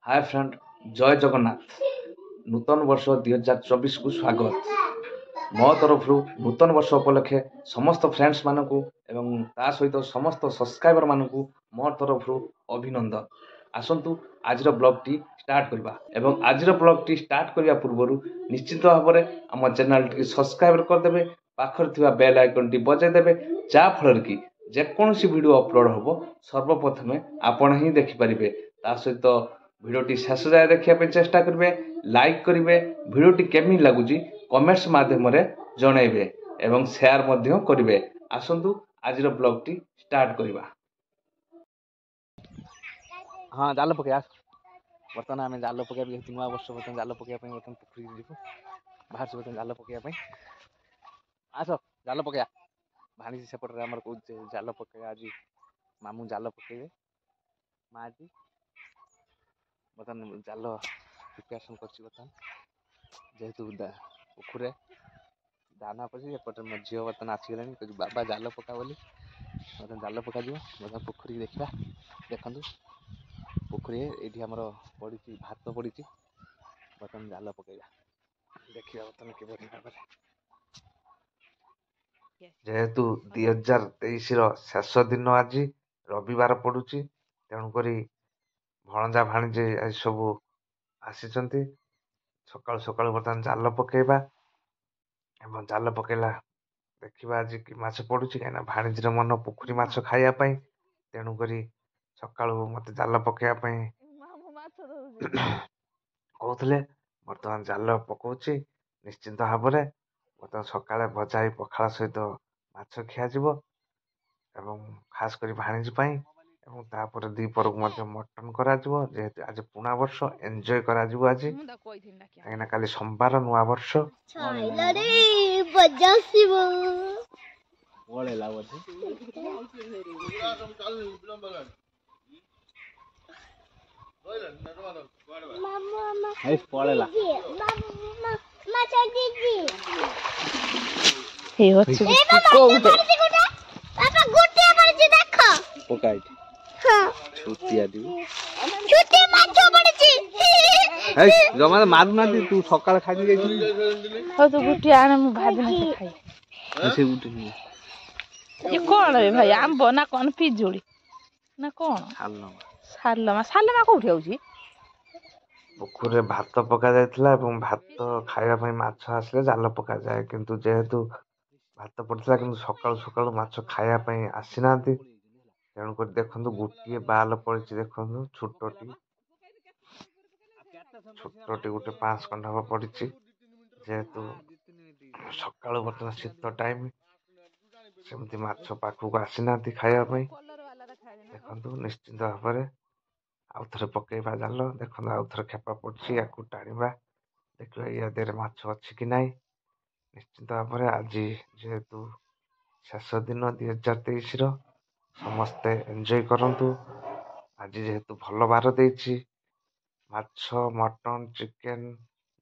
Hi friend, जय जगन्नाथ। नूतन वर्ष 2024 को स्वागत। मो तरफ नूतन वर्ष उपलक्षे समस्त फ्रेंड्स मानकू एवं ता सहित समस्त सब्सक्राइबर मानकू मो तरफ अभिनंदन। आसंतु आज ब्लॉग टी स्टार्ट करबा एवं आज ब्लॉग टी स्टार्ट करबा पूर्व निश्चित भाव में आम चैनल टी सब्सक्राइब करदेवे, पाखर थिबा बेल आइकन टी बजाई देबे, जा फल कि जेकोसी वीडियो अपलोड होबो सर्वप्रथमे आपण ही देखि परिबे। ता सहित भिडियोटी शेष जाए देखा चेष्टा करेंगे, लाइक करेंगे, भिडियोटी केमी लगुच कमेंट्स माध्यम जनइबे एवं शेयर करेंगे। आसंतु आज ब्लॉग टी स्टार्ट करवा। हाँ जाल पके बर्तमान आम जाल पकड़ नुआ वर्ष बर्तमान जाल पकड़ बर्तमान पोखरी जीव बाहर से बर्तमान जाल पकड़ आस जाल पकड़ भाणी सेपटे आम कह जाल पकड़ आज मामू जाल पकड़े माँ जी बर्तमान जाल प्रिपेरेसन कर जेहेतु पोखर दाना पड़े एपटे मो झील बर्तमान आसीगला कह बाबा जाल पका बोली बर्तमान जाल पक बर्तमान पोखरी देखा देखु पोखरी ये आमर पड़ी भात पड़ी बर्तमान जाल पकड़ा देखा बर्तमान किभली भाव जेहेतु 2023 शेष दिन आज रविवार पड़ुची तेणुक भणजा भाणीजे आज सब आसी सकाल सकाल बर्तमान जाल पकेबा एवं जाल पकेला देखा आज कि माछ पड़ुची कहीं भाणीजीर मन पोखरी माछ खाइबापी तेणुक सकाल मत जाल पकेबापी कहते बर्तमान जाल पकाउची निश्चिंत भाव में बर्तमान सकाଳେ भजा ही पखाल सहित माछ खिया एवं खास कर भाणीजी एवं तापर दीपर को मटन करा जेहेतु आज पुणा वर्ष एंजॉय करा आज कहीं काली सोमवार नुआ वर्ष जमा मारू ना तू सकाल खाई तू गुटी आने मु भाजी खाई से गुटी ये कौन है भाई आंब ना कौन पिजुड़ी ना कौन सालमा सालमा कोठी आउची पोखरे भात पका जायतिला एवं भात खाइबा पई माछ आसले जाल पका जाए किंतु जेहेतु भात पड़ता किंतु सकाल सकाल माछ खाइबा पई आसी नांती तेणु कर देखंतु गुटिए बाल पड़िछि देखंतु छोटटी गोटे 5 खंड हब पड़िछि जेहेतु सकाल बर्तमान शीत टाइम सेमती माछ पाखक आसी नांती खाइबा पई देखंतु निश्चिंत भाव में आउ थे पकेबा जाल देखो आउ थे खेपा पड़ी या टाणा देखा या देर माछ अच्छी कि ना निश्चिंत भाव में आज जेहेतु शेष दिन 2023 समस्ते एंजॉय करंतु आज जेहेतु भल बार देछि माछ मटन चिकेन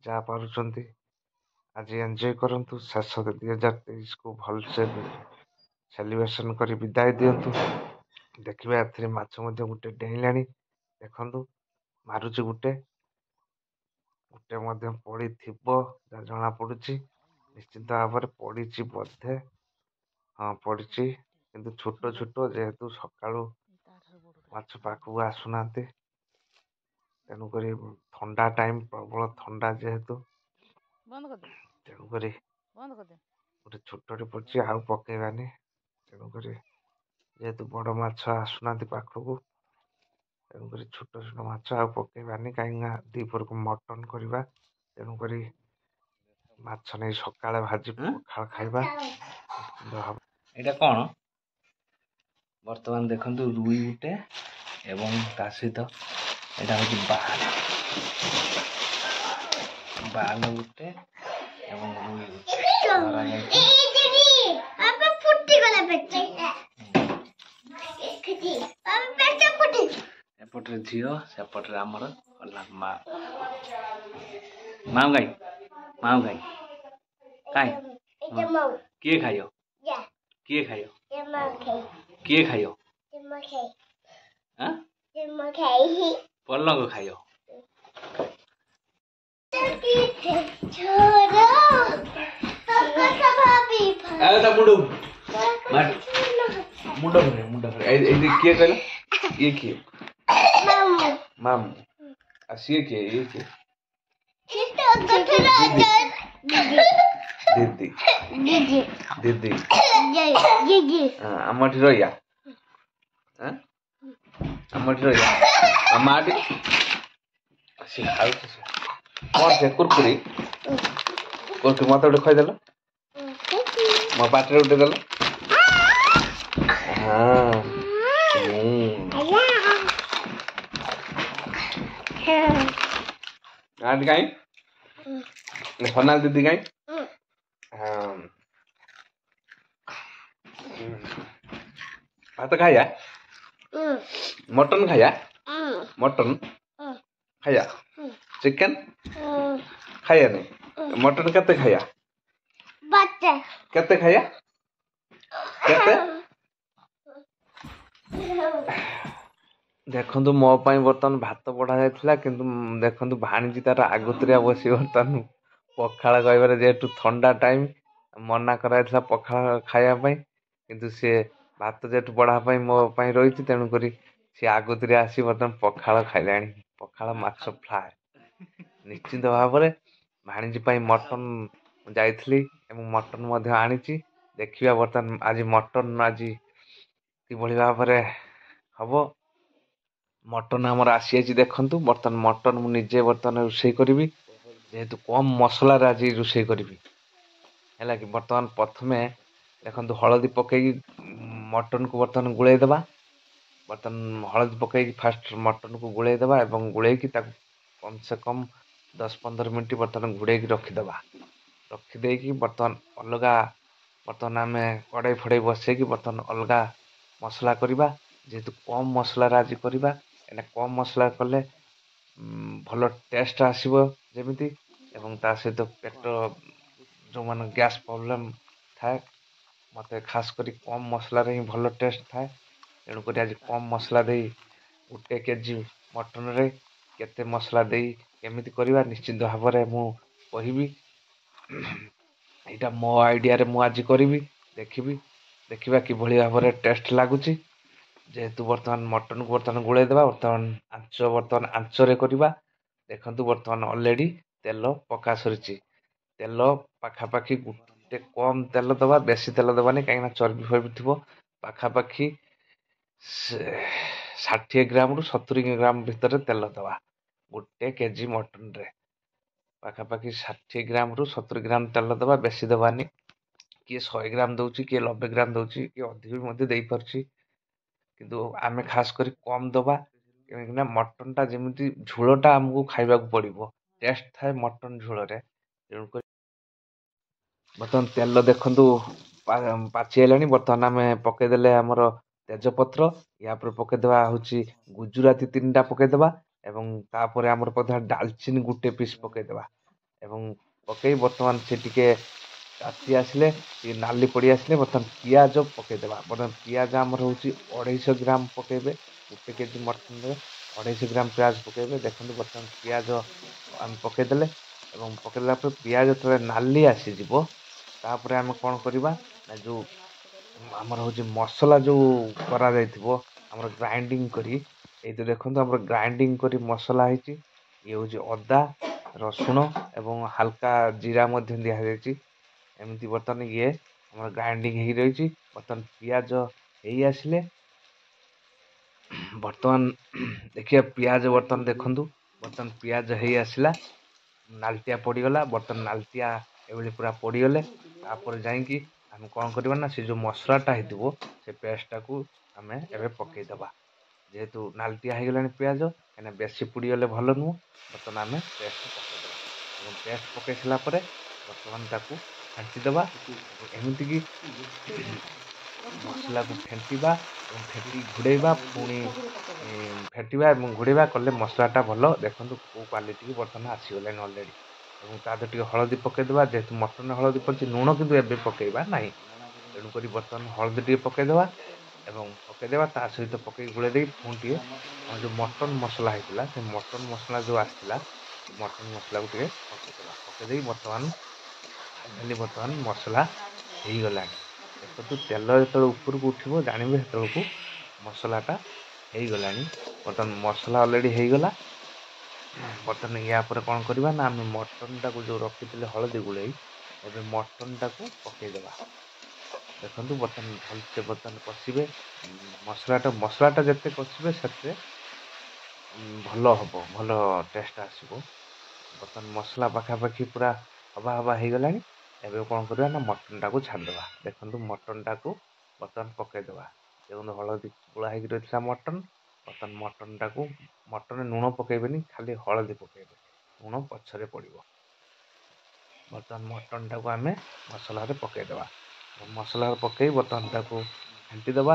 जा पारुचंती आज एंजॉय करंतु शेष 2023 को भल से सेलिब्रेशन कर विदाय दिंतु देखिए ए माछ गोटे डेइलाणी देखंतु मारुची गोटे गोटे पड़ी जना पड़ुची निश्चिंत भाव में पड़ी बोधे हाँ पड़ी किंतु छोट छोट जेहेतु सकाळु माछ पाखक आसुना तेणुक ठंडा टाइम प्रबल ठंडा जेहेतु तेणुक गोटे छोटे पड़ी आउ पकेबानी तेणुक जेहेतु बड़ माछ आसुना पाखक तेणुक छोट छोट माछ आ पकेबानी कहीं दीपर को मटन करवा तेणुक माछ नहीं सकाଳେ भाजी पखाल खाइबा एटा कौन बर्तमान देखंतु रुई गुटे एवं ता सहित एटा होची बाल गुटे एवं रुई गुटे धरा जायछि आपा फुटी गला पेटे पेटे फुटी एपटे झियो सेपटे हमर मा माऊ गाई काई किए खाइयो किए खाइयो किए खाइयो हां पलंग खाइयो मुंड किए कहल ये किए मामू सी किए ये किए दीदी दीदी आम रहा आम रहा माटी सी खाऊ कौन से कुरकुरी कुरकुरी मत गोटे खदेल मो पाटे गोटे देल हाँ आंटी कहीं सोनाल दीदी कहीं भात खाया मटन खाया मटन खाया चिकन खाया नहीं मटन केते खाया केते खाया केते देखु मो बर्तमान भात बढ़ा जाता किंतु देखु भाणीजी तार आगुतरिया बसी बर्तमान पखाड़ कहबार जेहेतु ठंडा टाइम मना कराइला पखाड़ खायापाई किंतु सी भात जेहेतु बढ़ापाई मो रही तेणुक सी आगुतरिया आसी बर्तमान पखाड़ खाइला पखाड़ माछ फ्राए निश्चित भाव में भाणीजी मटन जाइली मटन आनी देखिया बर्तमान आज मटन आज किभली भाव में हम मटन आमर आसी देखु बर्तमान मटन मुझे बर्तमान रोषे करी जेहेतु कम मसला आज रोषे करी है कि बर्तमान प्रथमे देखु हलदी पकई मटन को बर्तमान गुड़ेदबा बर्तमान हलदी पकई फास्ट मटन को गुड़ेदबा और गुड़े कम से कम 10-15 मिनट बर्तमान घुड़े रखीदबा रखीदे बर्तमान अलग बर्तमान आम कड़े फड़े बसई बर्तमान अलग मसला करवा जेहेतु कम मसला आज करवा कम मसला कले भल टेस्ट आसो जमी एवं ता सहित पेट जो मान गैस प्रॉब्लम थाए मत खास करी कम मसला ही भल टेस्ट थाए तेणुक आज कम मसला दे गोटे केजी मटन रे केते मसला दे केमिति करवा निश्चित भाव में मु कहिबी यहाँ मो आइडिया रे मु आज करी देखी देखा किभली भाव में टेस्ट लगुच जेहेतु बर्तमान मटन को बर्तमान गुड़ेदबा बर्तमान आंचरे करवा देखु बर्तमान ऑलरेडी तेल पका सरी तेल पाखापाखि गोटे कम तेल दबा बेसी तेल दबानी कहीं चर्बी फर्बी थी पाखापाखि 60 ग्राम रु 70 ग्राम भितर तेल दबा गोटे केजी मटन रे पाखापाखि 60 ग्राम रु 70 ग्राम तेल दबा बेसी दबानी किए 100 ग्राम दौची किए 90 ग्राम दौची किए अधिक दे पारछि किंतु आमे खास करी कम दबा कहीं मटन टा जमी झोलटा आमको खाइबा पड़ो टेस्ट थाए मटन झोल तेणुक बर्तमान तेल देखु पाचिला बर्तमान आम पकईदे आमर तेजपत्र या पकईदे हूँ गुजुराती 3टा पकईदे एवं तापर आमर पकईदे डालचीनी गोटे पीस पकईदे एवं पकई बर्तमान से टिके ताती आसिले नाली पड़ी आसिले बर्तमान पियाज पकईदे बर्तमान पियाज आमर हूँ 250 ग्राम पकईबे गोटे केजी मटन 250 ग्राम पियाज पकईबे देखो बर्तमान पियाज आम पकईदे पकईदेला पियाज जो नाली आसीज तापर आम कौन करवा जो आमर हूँ मसला जो करा आमर ग्राइंडिंग करी तो देखो आम ग्राइंडिंग करी मसला ये हूँ अदा रसुण एवं हल्का जीरा दिखाई एमती बर्तमान ये आम ग्राइंडिंग हो रही बर्तमान पियाज हो आसिले बर्तमान देखिए पियाज बर्तमान देखु बर्तमान पियाज हो आसला नालटिया पड़गला बर्तमान नालटिया ये पूरा पड़गले तापर जाकि आम कौन करवा से जो मसलाटा हो पेस्टा को आम एवं पकईदबा जेहेतु नालटिया हो गला पियाज कहीं बेसी पुड़गले भल नुह बर्तमान आम पेस्ट पकईदबा पेस्ट पकई सारापर बर्तमान फेंटीदबा एमती कि मसला को फेंटा फेंटी घुड़ेबा पुणी फेंटा घुड़ेबा कले मसलाटा भल देखो कौ क्वालिटी बर्तमान आसीगला अलरेडी और तादे टे हलदी पकईदे जेहेतु मटन हलदी पड़ी लुण कितु एवं पकईबा ना तेणुक बर्तमान हलदी टे पकईदे पकईदे सहित पकई गुड़े पुणी टे जो मटन मसला होता से मटन मसला जो आसला ମଟନ୍ ମସଲାକୁ ଟିକେ ପକେଇଦେବା। ପକେଇ ଦେଇକି ବର୍ତ୍ତମାନ ମସଲା ହେଇଗଲାଣି। ଦେଖନ୍ତୁ ତେଲ ଯେତେବେଳେ ଉପରକୁ ଉଠିବ ଜାଣିବେ ସେତେବେଳକୁ ମସଲାଟା ହେଇଗଲାଣି। ବର୍ତ୍ତମାନ ମସଲା ଅଲରେଡ଼ି ହେଇଗଲା। ବର୍ତ୍ତମାନ ୟା ପରେ କ'ଣ କରିବା ନା ଆମେ ମଟନ୍ଟାକୁ ଯେଉଁ ରଖିଥିଲେ ହଳଦୀ ଗୋଳେଇ ଏବେ ମଟନ୍ଟାକୁ ପକେଇଦେବା। ଦେଖନ୍ତୁ ବର୍ତ୍ତମାନ କଷିବେ। ମସଲାଟା ଯେତେ କଷିବେ ସେତେ ଭଲ ହେବ, ଭଲ ଟେଷ୍ଟ ଆସିବ। ବର୍ତ୍ତମାନ ମସଲା ପାଖାପାଖି ପୁରା ହବା ହେଇଗଲାଣି। ଏବେ କ'ଣ କରିବା ନା ମଟନ୍ଟାକୁ ଛାଡ଼ିଦେବା। ଦେଖନ୍ତୁ ମଟନ୍ଟାକୁ ବର୍ତ୍ତମାନ ପକେଇଦେବା। ଦେଖନ୍ତୁ ହଳଦୀ ଗୋଳା ହେଇକି ରହିଥିଲା ମଟନ୍। ବର୍ତ୍ତମାନ ମଟନ୍ରେ ଲୁଣ ପକେଇବେନି, ଖାଲି ହଳଦୀ ପକେଇବେ, ଲୁଣ ପଛରେ ପଡ଼ିବ। ବର୍ତ୍ତମାନ ମଟନ୍ଟାକୁ ଆମେ ମସଲାରେ ପକେଇଦେବା। ମସଲାରେ ପକେଇ ବର୍ତ୍ତମାନ ତାକୁ ଘାଣ୍ଟିଦେବା।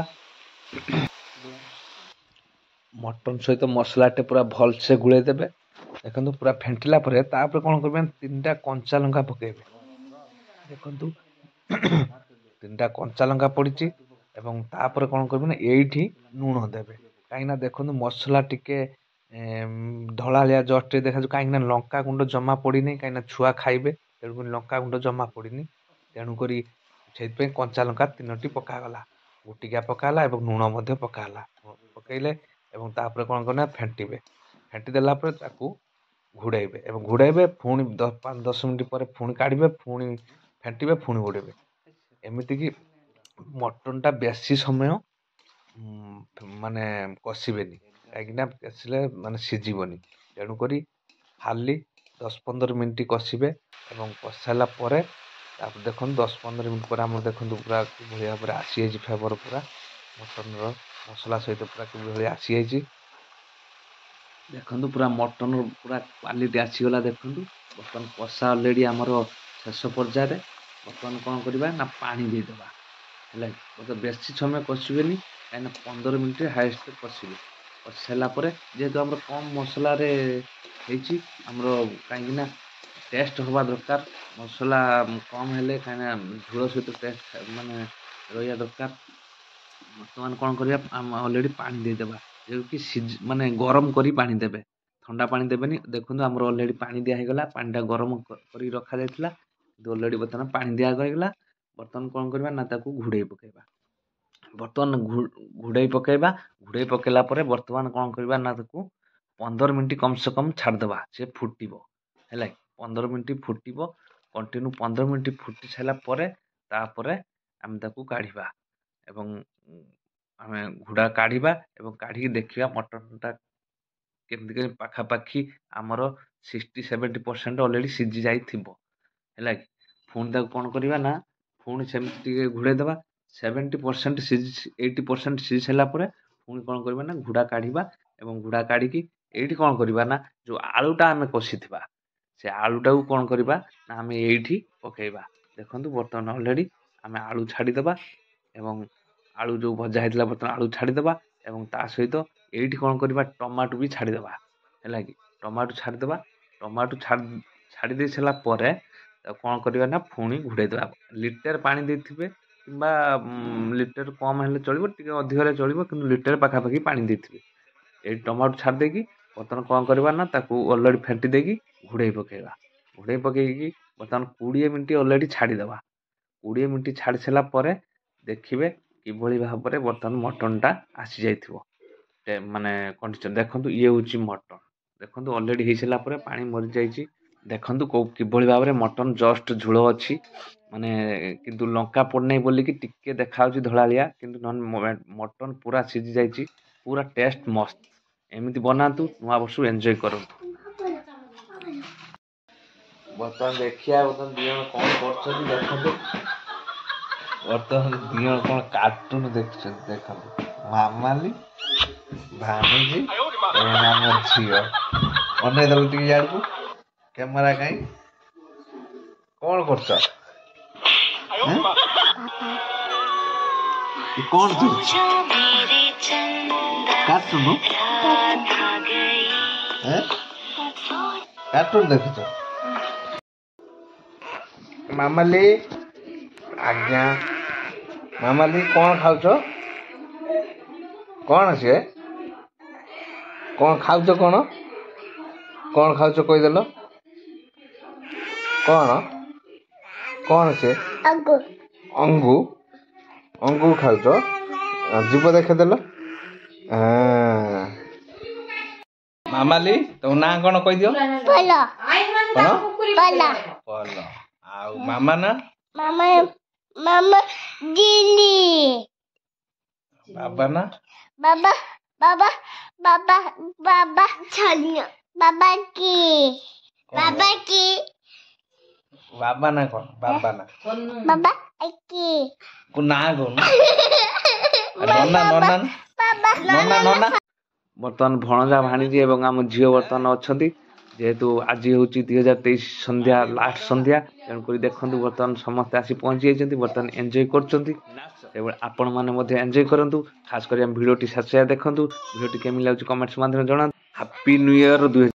ମଟନ୍ ସହିତ ମସଲାଟେ ପୁରା ଭଲସେ ଗୋଳେଇ ଦେବେ। ଦେଖନ୍ତୁ ପୁରା ଫେଣ୍ଟିଲା ପରେ ତାପରେ କ'ଣ କରିବେ 3ଟା କଞ୍ଚା ଲଙ୍କା ପକେଇବେ। ଦେଖନ୍ତୁ 3ଟା କଞ୍ଚା ଲଙ୍କା ପଡ଼ିଛି। ଏବଂ ତାପରେ କ'ଣ କରିବେ ନା ଏଇଠି ଲୁଣ ଦେବେ। କାହିଁକିନା ଦେଖନ୍ତୁ ମସଲା ଟିକେ ଧଳାଳିଆ ଜଷ୍ଟ ଟିକେ ଦେଖାଯାଉଛି, କାହିଁକିନା ଲଙ୍କାଗୁଣ୍ଡ ଜମା ପଡ଼ିନି, କାହିଁକିନା ଛୁଆ ଖାଇବେ, ତେଣୁକରି ଲଙ୍କାଗୁଣ୍ଡ ଜମା ପଡ଼ିନି। ତେଣୁକରି ସେଇଥିପାଇଁ କଞ୍ଚା ଲଙ୍କା 3ଟି ପକାଗଲା, ଗୋଟିକିଆ ପକାହେଲା ଏବଂ ଲୁଣ ମଧ୍ୟ ପକାହେଲା। ପକେଇଲେ ଏବଂ ତାପରେ କ'ଣ କରିବେ ନା ଫେଣ୍ଟିବେ। ଫେଣ୍ଟି ଦେଲା ପରେ ତାକୁ ଘୋଡ଼େଇବେ ଏବଂ ଘୋଡ଼େଇବେ। ପୁଣି 5-10 ମିନିଟ୍ ପରେ ପୁଣି କାଢ଼ିବେ, ପୁଣି ଫେଣ୍ଟିବେ, ପୁଣି ଘୋଡ଼େଇବେ। ଏମିତିକି ମଟନ୍ଟା ବେଶୀ ସମୟ ମାନେ କଷିବେନି, କାହିଁକିନା କଷିଲେ ମାନେ ସିଝିବନି। ତେଣୁକରି ଖାଲି 10-15 ମିନିଟ୍ କଷିବେ ଏବଂ କଷି ସାରିଲା ପରେ ତାପରେ ଦେଖନ୍ତୁ 10-15 ମିନିଟ୍ ପରେ ଆମର ଦେଖନ୍ତୁ ପୁରା କିଭଳି ଭାବରେ ଆସିଯାଇଛି ଫ୍ଲେଭର୍, ପୁରା ମଟନ୍ର ମସଲା ସହିତ ପୁରା କିଭଳି ଆସିଯାଇଛି। ଦେଖନ୍ତୁ ପୁରା ମଟନ୍ର ପୁରା କ୍ୱାଲିଟି ଆସିଗଲା। ଦେଖନ୍ତୁ ବର୍ତ୍ତମାନ କଷା ଅଲରେଡ଼ି ଆମର ଶେଷ ପର୍ଯ୍ୟାୟରେ। ବର୍ତ୍ତମାନ କ'ଣ କରିବା ନା ପାଣି ଦେଇଦେବା, ହେଲା। ବେଶୀ ସମୟ କଷିବେନି, କାହିଁକିନା 15 ମିନିଟ୍ ହାଏଷ୍ଟ କଷିବେ। କଷି ସାରିଲା ପରେ ଯେହେତୁ ଆମର କମ୍ ମସଲାରେ ହେଇଛି ଆମର, କାହିଁକିନା ଟେଷ୍ଟ ହେବା ଦରକାର। ମସଲା କମ୍ ହେଲେ କାହିଁକିନା ଝୋଳ ସହିତ ଟେଷ୍ଟ ମାନେ ରହିବା ଦରକାର। ବର୍ତ୍ତମାନ କ'ଣ କରିବା ଆମେ ଅଲରେଡ଼ି ପାଣି ଦେଇଦେବା, ଯେଉଁକି ମାନେ ଗରମ କରି ପାଣି ଦେବେ, ଥଣ୍ଡା ପାଣି ଦେବେନି। ଦେଖନ୍ତୁ ଆମର ଅଲରେଡ଼ି ପାଣି ଦିଆ ହେଇଗଲା। ପାଣିଟା ଗରମ କରି ରଖାଯାଇଥିଲା, କିନ୍ତୁ ଅଲରେଡ଼ି ବର୍ତ୍ତମାନ ପାଣି ଦିଆଗଲା। ବର୍ତ୍ତମାନ କ'ଣ କରିବା ନା ତାକୁ ଘୋଡ଼େଇ ପକାଇବା। ବର୍ତ୍ତମାନ ଘୋଡ଼େଇ ପକାଇଲା ପରେ ବର୍ତ୍ତମାନ କ'ଣ କରିବା ନା ତାକୁ 15 ମିନିଟ୍ କମ୍ ସେ କମ୍ ଛାଡ଼ିଦେବା, ସେ ଫୁଟିବ, ହେଲା। 15 ମିନିଟ୍ ଫୁଟିବ, କଣ୍ଟିନ୍ୟୁ 15 ମିନିଟ୍ ଫୁଟି ସାରିଲା ପରେ ତାପରେ ଆମେ ତାକୁ କାଢ଼ିବା ଏବଂ ଆମେ ଘୋଡ଼ା କାଢ଼ିବା ଏବଂ କାଢ଼ିକି ଦେଖିବା ମଟନ୍ଟା କେମିତି ପାଖାପାଖି ଆମର 60-70% ଅଲରେଡ଼ି ସିଝି ଯାଇଥିବ, ହେଲା କି। ପୁଣି ତାକୁ କ'ଣ କରିବା ନା ପୁଣି ସେମିତି ଟିକେ ଘୋଡ଼େଇ ଦେବା। 80% ସିଝି ସାରିଲା ପରେ ପୁଣି କ'ଣ କରିବା ନା ଘୋଡ଼ା କାଢ଼ିବା ଏବଂ ଘୋଡ଼ା କାଢ଼ିକି ଏଇଠି କ'ଣ କରିବା ନା ଯେଉଁ ଆଳୁଟା ଆମେ କଷିଥିବା ସେ ଆଳୁଟାକୁ କ'ଣ କରିବା ନା ଆମେ ଏଇଠି ପକାଇବା। ଦେଖନ୍ତୁ ବର୍ତ୍ତମାନ ଅଲରେଡ଼ି ଆମେ ଆଳୁ ଛାଡ଼ିଦେବା ଏବଂ ଆଳୁ ଯେଉଁ ଭଜା ହେଇଥିଲା ବର୍ତ୍ତମାନ ଆଳୁ ଛାଡ଼ିଦେବା ଏବଂ ତା ସହିତ ଏଇଠି କ'ଣ କରିବା ଟମାଟୋ ବି ଛାଡ଼ିଦେବା, ହେଲା କି। ଟମାଟୋ ଛାଡ଼ିଦେବା। ଟମାଟୋ ଛାଡ଼ି ଦେଇ ସାରିଲା ପରେ ତାକୁ କ'ଣ କରିବା ନା ପୁଣି ଘୋଡ଼େଇ ଦେବା। ଲିଟର ପାଣି ଦେଇଥିବେ କିମ୍ବା ଲିଟର କମ୍ ହେଲେ ଚଳିବ, ଟିକେ ଅଧିକ ହେଲେ ଚଳିବ, କିନ୍ତୁ ଲିଟର ପାଖାପାଖି ପାଣି ଦେଇଥିବେ। ଏଇ ଟମାଟୋ ଛାଡ଼ି ଦେଇକି ବର୍ତ୍ତମାନ କ'ଣ କରିବା ନା ତାକୁ ଅଲରେଡ଼ି ଫେଣ୍ଟି ଦେଇକି ଘୋଡ଼େଇ ପକାଇବା। ଘୋଡ଼େଇ ପକାଇକି ବର୍ତ୍ତମାନ 20 ମିନିଟ୍ ଅଲରେଡ଼ି ଛାଡ଼ିଦେବା। 20 ମିନିଟ୍ ଛାଡ଼ି ସାରିଲା ପରେ ଦେଖିବେ କିଭଳି ଭାବରେ ବର୍ତ୍ତମାନ ମଟନ୍ଟା ଆସିଯାଇଥିବ, ମାନେ କଣ୍ଡିସନ୍। ଦେଖନ୍ତୁ ଇଏ ହେଉଛି ମଟନ୍। ଦେଖନ୍ତୁ ଅଲରେଡ଼ି ହେଇସାରିଲା ପରେ ପାଣି ମରିଯାଇଛି। ଦେଖନ୍ତୁ କିଭଳି ଭାବରେ ମଟନ୍ ଜଷ୍ଟ ଝୋଳ ଅଛି, ମାନେ କିନ୍ତୁ ଲଙ୍କା ପଡ଼ିନାହିଁ ବୋଲିକି ଟିକେ ଦେଖାଯାଉଛି ଧଳାଳିଆ, କିନ୍ତୁ ନହେଲେ ମଟନ୍ ପୁରା ସିଝି ଯାଇଛି, ପୁରା ଟେଷ୍ଟ ମସ୍ତ। ଏମିତି ବନାନ୍ତୁ, ନୂଆ ବର୍ଷକୁ ଏନ୍ଜୟ କରନ୍ତୁ। ବର୍ତ୍ତମାନ ଦେଖିବା ବର୍ତ୍ତମାନ 2 ଜଣ କ'ଣ କରୁଛନ୍ତି। ଦେଖନ୍ତୁ ବର୍ତ୍ତମାନ 2 ଜଣ କ'ଣ କାର୍ଟୁନ୍ ଦେଖୁଛନ୍ତି। ଦେଖନ୍ତୁ ମାମାଲି, ଭାଣିଜୀ ଏବଂ ଆମ ଝିଅ। ଅନେଇ ଦେଲ ଟିକେ ଇଆଡ଼କୁ କ୍ୟାମେରା, କାହିଁ କ'ଣ କରୁଛ? କ'ଣ କାର୍ଟୁନ୍ କାର୍ଟୁନ୍ ଦେଖୁଛ? ମାମାଲି, ଆଜ୍ଞା ମାମାଲି କ'ଣ ଖାଉଛ? କ'ଣ ସିଏ କ'ଣ ଖାଉଛ? କ'ଣ କ'ଣ ଖାଉଛ କହିଦେଲ? କ'ଣ ସେ? ଅଙ୍ଗୁର ଖାଉଛ? ଯିବ ଦେଖେଇଦେଲ। ମାମାଲି ତମ ନାଁ କ'ଣ କହିଦିଅ? କ'ଣ? ପଲ। ଆଉ ମାମା ନା? ବାବା ନା? ବାବା ନା କ'ଣ? ବାବା ନା ନାଁ କହୁନ। ନନା। ବର୍ତ୍ତମାନ ଭଣଜା ଭାଣିଜୀ ଏବଂ ଆମ ଝିଅ ବର୍ତ୍ତମାନ ଅଛନ୍ତି। ଯେହେତୁ ଆଜି ହେଉଛି 2023 ସନ୍ଧ୍ୟା ଲାଷ୍ଟ ସନ୍ଧ୍ୟା, ତେଣୁକରି ଦେଖନ୍ତୁ ବର୍ତ୍ତମାନ ସମସ୍ତେ ଆସି ପହଞ୍ଚି ଯାଇଛନ୍ତି। ବର୍ତ୍ତମାନ ଏନ୍ଜୟ କରୁଛନ୍ତି। ତେଣୁ ଆପଣମାନେ ମଧ୍ୟ ଏନ୍ଜୟ କରନ୍ତୁ। ଖାସ୍ କରି ଆମ ଭିଡ଼ିଓଟି ଶେଷ ଯାଏଁ ଦେଖନ୍ତୁ। ଭିଡ଼ିଓଟି କେମିତି ଲାଗୁଛି କମେଣ୍ଟସ୍ ମାଧ୍ୟମରେ ଜଣାନ୍ତୁ। Happy new year